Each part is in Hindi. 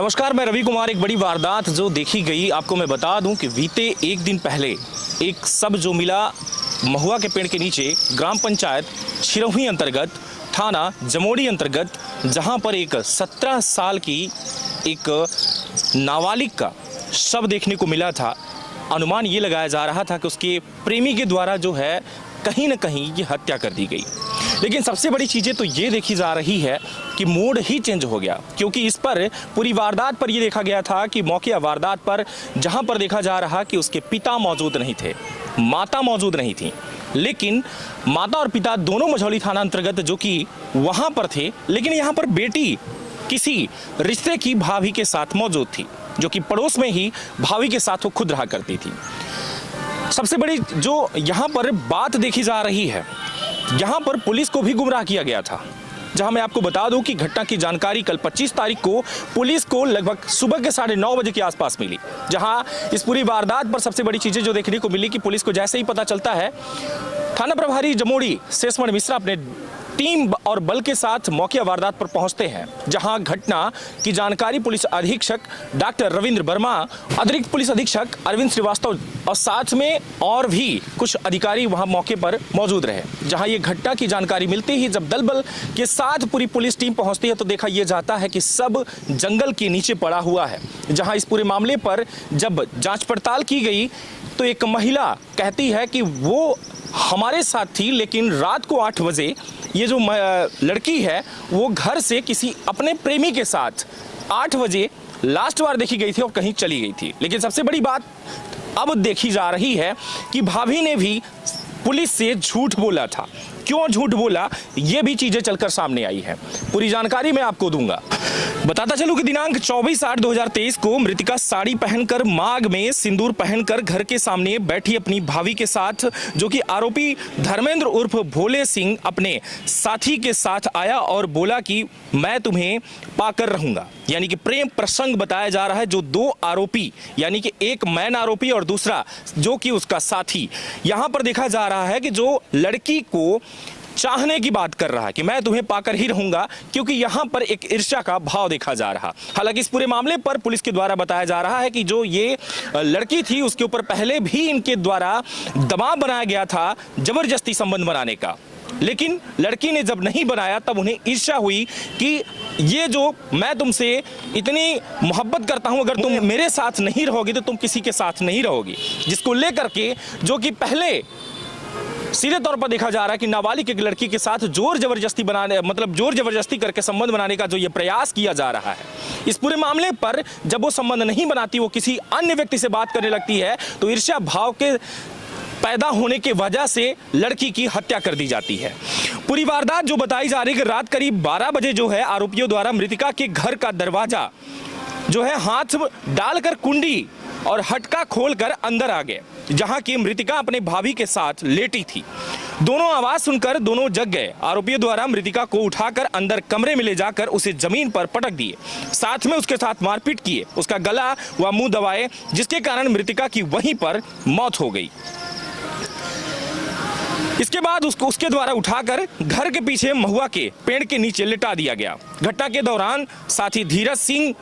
नमस्कार, मैं रवि कुमार। एक बड़ी वारदात जो देखी गई आपको मैं बता दूं कि बीते एक दिन पहले एक शव जो मिला महुआ के पेड़ के नीचे, ग्राम पंचायत छिरौही अंतर्गत, थाना जमोड़ी अंतर्गत, जहां पर एक 17 साल की एक नाबालिग का शव देखने को मिला था। अनुमान ये लगाया जा रहा था कि उसके प्रेमी के द्वारा जो है कहीं ना कहीं ये हत्या कर दी गई। लेकिन सबसे बड़ी चीज़ें तो ये देखी जा रही है कि मूड ही चेंज हो गया, क्योंकि इस पर पूरी वारदात पर ये देखा गया था कि मौके वारदात पर जहां पर देखा जा रहा कि उसके पिता मौजूद नहीं थे, माता मौजूद नहीं थी, लेकिन माता और पिता दोनों मझौली थाना अंतर्गत जो कि वहां पर थे, लेकिन यहाँ पर बेटी किसी रिश्ते की भाभी के साथ मौजूद थी, जो कि पड़ोस में ही भाभी के साथ वो खुद रहा करती थी। सबसे बड़ी जो यहाँ पर बात देखी जा रही है, यहाँ पर पुलिस को भी गुमराह किया गया था। जहां मैं आपको बता दूं कि घटना की जानकारी कल 25 तारीख को पुलिस को लगभग सुबह के 9:30 बजे के आसपास मिली। जहां इस पूरी वारदात पर सबसे बड़ी चीजें जो देखने को मिली कि पुलिस को जैसे ही पता चलता है, थाना प्रभारी जमोड़ी शेषमणि मिश्रा अपने टीम और बल के साथ मौके वारदात पर पहुंचते हैं। जहां घटना की जानकारी पुलिस अधीक्षक डॉक्टर रविंद्र वर्मा, अतिरिक्त पुलिस अधीक्षक अरविंद श्रीवास्तव और साथ में और भी कुछ अधिकारी वहां मौके पर मौजूद रहे। जहां ये घटना की जानकारी मिलती ही जब दल बल के साथ पूरी पुलिस टीम पहुंचती है तो देखा यह जाता है कि सब जंगल के नीचे पड़ा हुआ है। जहां इस पूरे मामले पर जब जांच पड़ताल की गई तो एक महिला कहती है कि वो हमारे साथ थी, लेकिन रात को 8 बजे ये जो लड़की है वो घर से किसी अपने प्रेमी के साथ 8 बजे लास्ट बार देखी गई थी और कहीं चली गई थी। लेकिन सबसे बड़ी बात अब देखी जा रही है कि भाभी ने भी पुलिस से झूठ बोला था। क्यों झूठ बोला, ये भी चीजें चलकर सामने आई है। पूरी जानकारी मैं आपको दूंगा। बताता चलूं कि दिनांक 24/8/2023 को मृतिका साड़ी पहनकर, मांग में सिंदूर पहनकर घर के सामने बैठी अपनी भाभी के साथ, जो कि आरोपी धर्मेंद्र उर्फ भोले सिंह अपने साथी के साथ आया और बोला कि मैं तुम्हें पाकर रहूंगा। यानी कि प्रेम प्रसंग बताया जा रहा है। जो दो आरोपी, यानी कि एक मैन आरोपी और दूसरा जो कि उसका साथी, यहां पर देखा जा रहा है कि जो लड़की को चाहने की बात कर रहा है कि मैं तुम्हें पाकर ही रहूंगा, क्योंकि यहां पर एक ईर्ष्या का भाव देखा जा रहा। हालांकि इस पूरे मामले पर पुलिस के द्वारा बताया जा रहा है कि जो ये लड़की थी उसके ऊपर पहले भी इनके द्वारा दबाव बनाया गया था जबरदस्ती संबंध बनाने का, लेकिन लड़की ने जब नहीं बनाया तब उन्हें ईर्ष्या हुई कि ये जो मैं तुमसे इतनी मोहब्बत करता हूं, अगर तुम मेरे साथ नहीं रहोगी तो तुम किसी के साथ नहीं रहोगी। जिसको लेकर के जो कि पहले सीधे तौर पर देखा जा रहा है कि नाबालिग एक लड़की के साथ जोर जबरदस्ती करके संबंध बनाने का जो ये प्रयास किया जा रहा है। इस पूरे मामले पर जब वो संबंध नहीं बनाती, वो किसी अन्य व्यक्ति से बात करने लगती है, तो ईर्ष्या भाव के पैदा होने के वजह से लड़की की हत्या कर दी जाती है। पूरी वारदात जो बताई जा रही है कि रात करीब 12 बजे जो है आरोपियों द्वारा मृतिका के घर का दरवाजा जो है हाथ डालकर कुंडी और हटका खोलकर अंदर आ गए, जहां की मृतिका अपने भाभी के साथ लेटी थी। दोनों आवाज सुनकर दोनों जग गए। आरोपियों द्वारा मृतिका को उठाकर अंदर कमरे में ले जाकर उसे जमीन पर पटक दिए, साथ में उसके साथ मारपीट किए, उसका गला व मुंह दबाए, जिसके कारण मृतिका की वहीं पर मौत हो गई। इसके बाद उसके द्वारा उठाकर घर के पीछे महुआ के पेड़ के नीचे लिटा दिया गया। घटना के दौरान साथी धीरज सिंह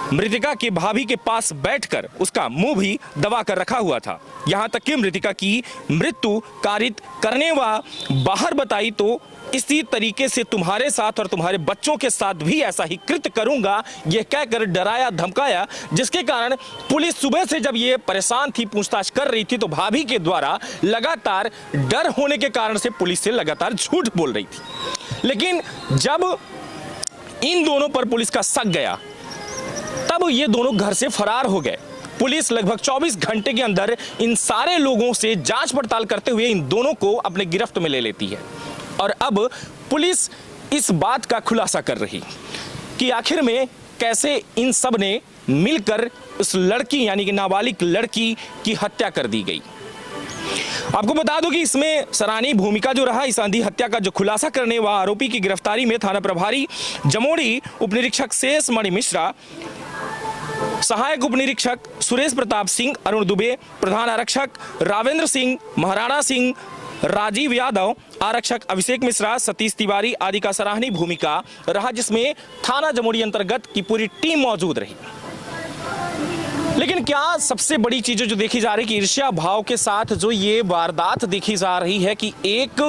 मृतिका के भाभी के पास बैठकर उसका मुंह भी दबा कर रखा हुआ था। यहां तक कि मृतिका की मृत्यु कारित करने व बाहर बताई तो इसी तरीके से तुम्हारे साथ और तुम्हारे बच्चों के साथ भी ऐसा ही कृत्य करूंगा, यह कहकर डराया धमकाया। जिसके कारण पुलिस सुबह से जब ये परेशान थी, पूछताछ कर रही थी, तो भाभी के द्वारा लगातार डर होने के कारण से पुलिस से लगातार झूठ बोल रही थी। लेकिन जब इन दोनों पर पुलिस का शक गया तब ये दोनों घर से फरार हो गए। पुलिस लगभग 24 घंटे के अंदर इन सारे लोगों से जांच पड़ताल करते हुए इन दोनों को अपने गिरफ्त में ले लेती है। और अब पुलिस इस बात का खुलासा कर रही कि आखिर में कैसे इन सब ने मिलकर उस लड़की यानी कि नाबालिग लड़की की हत्या कर दी गई। आपको बता दूं कि इसमें सराहनीय भूमिका जो रहा इस आंधी हत्या का जो खुलासा करने व आरोपी की गिरफ्तारी में थाना प्रभारी जमोड़ी उपनिरीक्षक शेषमणि मिश्रा, सहायक उपनिरीक्षक सुरेश प्रताप सिंह, अरुण दुबे, प्रधान आरक्षक रावेंद्र सिंह, महाराणा सिंह, राजीव यादव, आरक्षक अभिषेक मिश्रा, सतीश तिवारी आदि का सराहनीय भूमिका रहा, जिसमें थाना जमोड़ी अंतर्गत की पूरी टीम मौजूद रही। लेकिन क्या सबसे बड़ी चीज जो देखी जा रही है कि ईर्ष्या भाव के साथ जो ये वारदात देखी जा रही है कि एक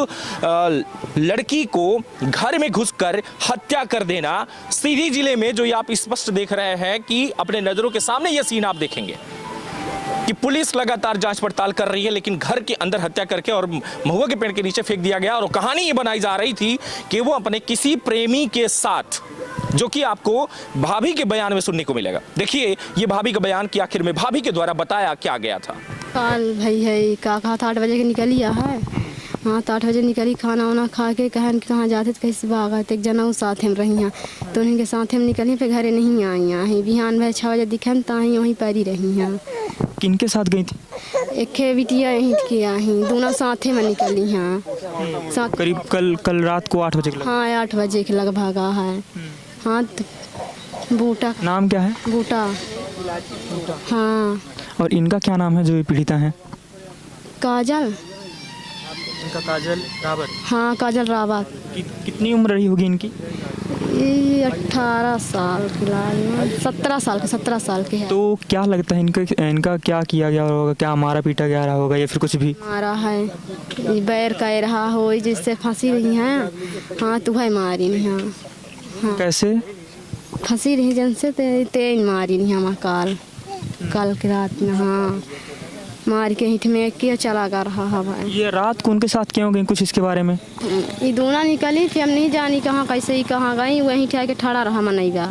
लड़की को घर में घुसकर हत्या कर देना। सीधी जिले में जो ये आप स्पष्ट देख रहे हैं कि अपने नजरों के सामने ये सीन आप देखेंगे कि पुलिस लगातार जांच पड़ताल कर रही है, लेकिन घर के अंदर हत्या करके और महुआ के पेड़ के नीचे फेंक दिया गया। और कहानी ये बनाई जा रही थी कि वो अपने किसी प्रेमी के साथ, जो कि आपको भाभी के बयान में सुनने को मिलेगा। देखिए ये भाभी का बयान कि आखिर में भाभी के द्वारा बताया क्या गया था। काल भाई है का कहा था 8 बजे के निकलिया है। हाँ तो 8 बजे निकली, खाना वाना खा के कहन कहाँ जाते थे, कैसे भागा तो एक जना वो साथ में रही हैं, तो उन्हीं के साथ में निकली, फिर घरे नहीं आई हैं। बिहान भाई 6 बजे दिखन तो ही वहीं पैरी रही हैं। किनके साथ गई थी? एक बिटिया यहीं के आई, दोनों साथे में निकली हैं साथ। करीब कल रात को 8 बजे के हाँ 8 बजे के लग भागा है। हाँ तो बूटा। नाम क्या है? बूटा। हाँ। और इनका क्या नाम है जो पीड़िता है? काजल। इनका काजल रावत। हाँ काजल रावत। कितनी उम्र रही होगी इनकी? ये 18 साल की, 17 साल के है। तो क्या लगता है इनका क्या किया गया होगा? क्या मारा पीटा गया रहा होगा या फिर कुछ भी? मारा है, बैर कह रहा हो जिससे फंसी रही हैं। हाँ तू है मारी नहीं। हाँ कैसे फंसी रही जनसे तेज मारी नहीं हम कल की रात में। हाँ मार के हिट में क्या चला गा रहा है भाई। ये रात को उनके साथ क्या हो गई, कुछ इसके बारे में? ये दोनों निकली थी, हम नहीं जानी कहाँ कैसे ही कहाँ गई। वहीं ठा के ठड़ा रहा मनैगा,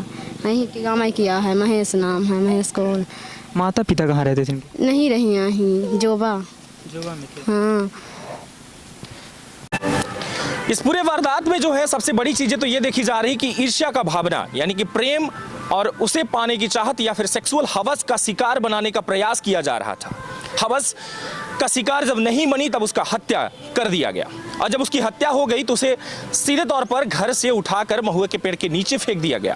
वहीं के गाँव में किया है। महेश नाम है, महेश को। माता पिता कहाँ रहते थे? नहीं रही यहीं जोबा में थे। हाँ। इस पूरे वारदात में जो है सबसे बड़ी चीजें तो ये देखी जा रही कि ईर्ष्या का भावना, यानी कि प्रेम और उसे पाने की चाहत या फिर सेक्सुअल हवस का शिकार बनाने का प्रयास किया जा रहा था। हवस का शिकार जब नहीं बनी तब उसका हत्या कर दिया गया, और जब उसकी हत्या हो गई तो उसे सीधे तौर पर घर से उठाकर महुए के पेड़ के नीचे फेंक दिया गया।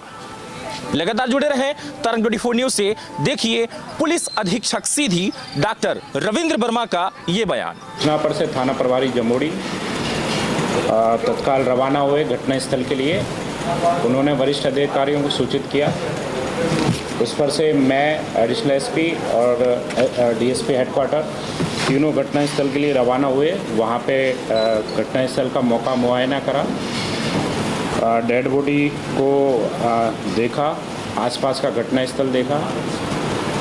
लगातार जुड़े रहें तरंग 24 न्यूज से। देखिए पुलिस अधीक्षक सीधी डॉक्टर रविंद्र वर्मा का ये बयान। सूचना पर से थाना प्रभारी जमोड़ी तत्काल रवाना हुए घटनास्थल के लिए। उन्होंने वरिष्ठ अधिकारियों को सूचित किया। उस पर से मैं एडिशनल एसपी और डीएसपी हेडक्वार्टर तीनों घटनास्थल के लिए रवाना हुए। वहाँ पे घटनास्थल का मौका मुआयना करा, डेड बॉडी को देखा, आसपास का घटनास्थल देखा।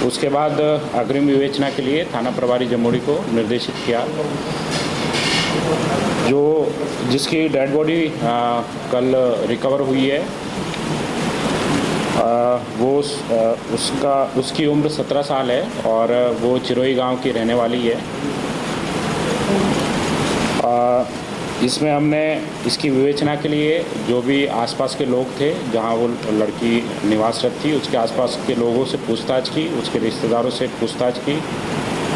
उसके बाद अग्रिम विवेचना के लिए थाना प्रभारी जमोड़ी को निर्देशित किया। जिसकी डेड बॉडी कल रिकवर हुई है, वो उसकी उम्र 17 साल है और वो चिरोई गांव की रहने वाली है। इसमें हमने इसकी विवेचना के लिए जो भी आसपास के लोग थे, जहां वो लड़की निवासरत थी, उसके आसपास के लोगों से पूछताछ की, उसके रिश्तेदारों से पूछताछ की,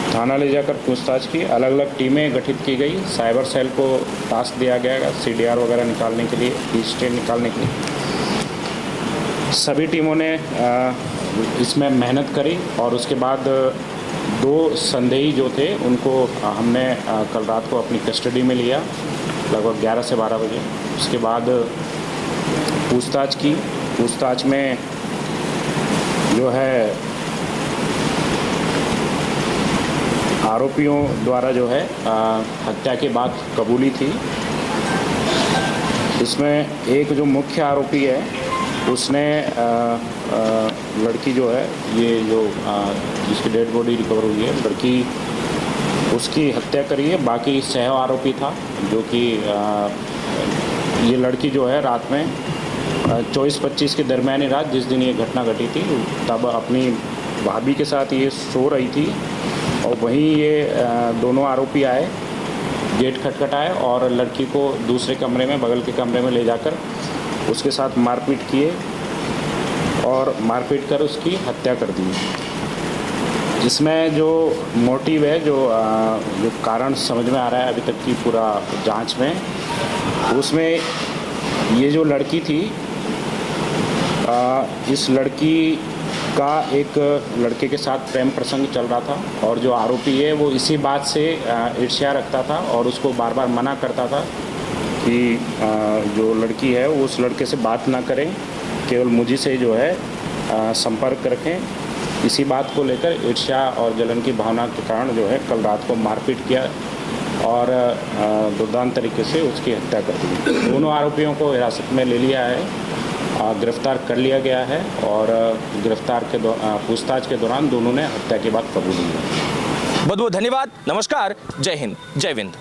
थाना ले जाकर पूछताछ की। अलग अलग टीमें गठित की गई। साइबर सेल को टास्क दिया गया CDR वगैरह निकालने के लिए, रजिस्टर निकालने के लिए। सभी टीमों ने इसमें मेहनत करी और उसके बाद 2 संदेही जो थे उनको हमने कल रात को अपनी कस्टडी में लिया, लगभग 11 से 12 बजे। उसके बाद पूछताछ की। पूछताछ में जो है आरोपियों द्वारा जो है हत्या की बात कबूली थी। इसमें एक जो मुख्य आरोपी है उसने लड़की जो है, ये जो जिसकी डेड बॉडी रिकवर हुई है, लड़की उसकी हत्या करी है। बाकी सह आरोपी था जो कि ये लड़की जो है रात में 24-25 के दरमियानी रात, जिस दिन ये घटना घटी थी, तब अपनी भाभी के साथ ये सो रही थी और वहीं ये दोनों आरोपी आए, गेट खटखटाए और लड़की को दूसरे कमरे में, बगल के कमरे में ले जाकर उसके साथ मारपीट किए और मारपीट कर उसकी हत्या कर दी। इसमें जो मोटिव है, जो कारण समझ में आ रहा है अभी तक की पूरा जांच में, उसमें ये जो लड़की थी, इस लड़की का एक लड़के के साथ प्रेम प्रसंग चल रहा था और जो आरोपी है वो इसी बात से ईर्ष्या रखता था और उसको बार बार मना करता था कि जो लड़की है वो उस लड़के से बात ना करें, केवल मुझे से जो है संपर्क रखें। इसी बात को लेकर ईर्ष्या और जलन की भावना के कारण जो है कल रात को मारपीट किया और दुर्दांत तरीके से उसकी हत्या कर दी। दोनों आरोपियों को हिरासत में ले लिया है, गिरफ्तार कर लिया गया है और पूछताछ के दौरान दोनों ने हत्या की बात कबूली है। बहुत बहुत धन्यवाद। नमस्कार। जय हिंद, जय विंद।